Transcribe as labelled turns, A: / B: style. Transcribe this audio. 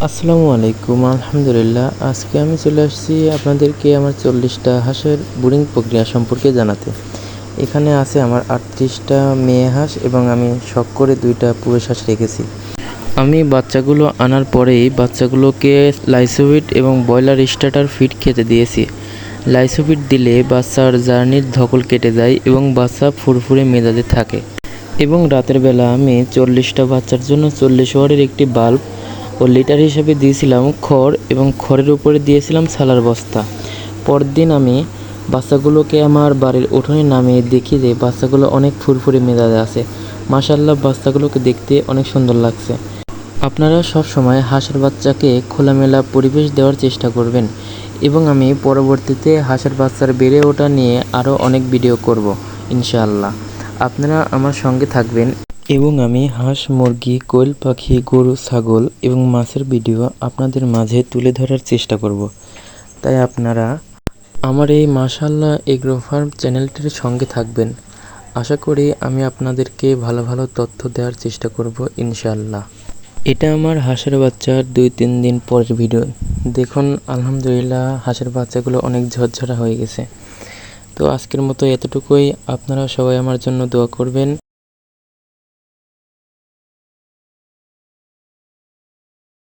A: আসসালামু আলাইকুম। আলহামদুলিল্লাহ। আজকে আমি চলে আসছি আপনাদেরকে আমার 40টা হাঁসের ব্রুডিং প্রক্রিয়া সম্পর্কে জানাতে। এখানে আছে আমার 38টা মেয়ে হাঁস এবং আমি শখ করে 2টা পুরুষ হাঁস রেখেছি। আমি বাচ্চাগুলো আনার পরেই বাচ্চাগুলোকে লাইসোভিট এবং ব্রয়লার স্টার্টার ফিড খেতে দিয়েছি। লাইসোভিট দিলে বাচ্চার জার্নির ধকল কেটে যায় এবং বাচ্চা ফুরফুরে মেজাজে থাকে। এবং রাতের বেলা আমি 40টা বাচ্চার জন্য 40 ওয়াটের একটি বাল্ব ও লিটার হিসেবে দিয়েছিলাম খড় এবং খড়ের উপরে দিয়েছিলাম ছালার বস্তা। পরদিন আমি বাচ্চাগুলোকে আমার বাড়ির উঠোনে নামিয়ে দেখি যে বাচ্চাগুলো অনেক ফুরফুরে মেজাজে আছে। মাশাআল্লাহ, বাচ্চাগুলোকে দেখতে অনেক সুন্দর লাগছে। আপনারা সব সময় হাঁসের বাচ্চাকে খোলামেলা পরিবেশ দেওয়ার চেষ্টা করবেন এবং আমি পরবর্তীতে হাঁসের বাচ্চার বেড়ে ওঠা নিয়ে আরও অনেক ভিডিও করব ইনশাআল্লাহ। আপনারা আমার সঙ্গে থাকবেন এবং আমি হাঁস, মুরগি, কোয়েল পাখি, গরু, ছাগল এবং মাছের ভিডিও আপনাদের মাঝে তুলে ধরার চেষ্টা করব। তাই আপনারা আমার এই মাশাআল্লাহ এগ্রো ফার্ম চ্যানেলটির সঙ্গে থাকবেন। আশা করি আমি আপনাদেরকে ভালো ভালো তথ্য দেওয়ার চেষ্টা করব ইনশাআল্লাহ। এটা আমার হাঁসের বাচ্চার 2-3 দিন পরের ভিডিও। দেখুন, আলহামদুলিল্লাহ হাঁসের বাচ্চাগুলো অনেক ঝরঝরা হয়ে গেছে। তো আজকের মতো এতটুকুই। আপনারা সবাই আমার জন্য দোয়া করবেন।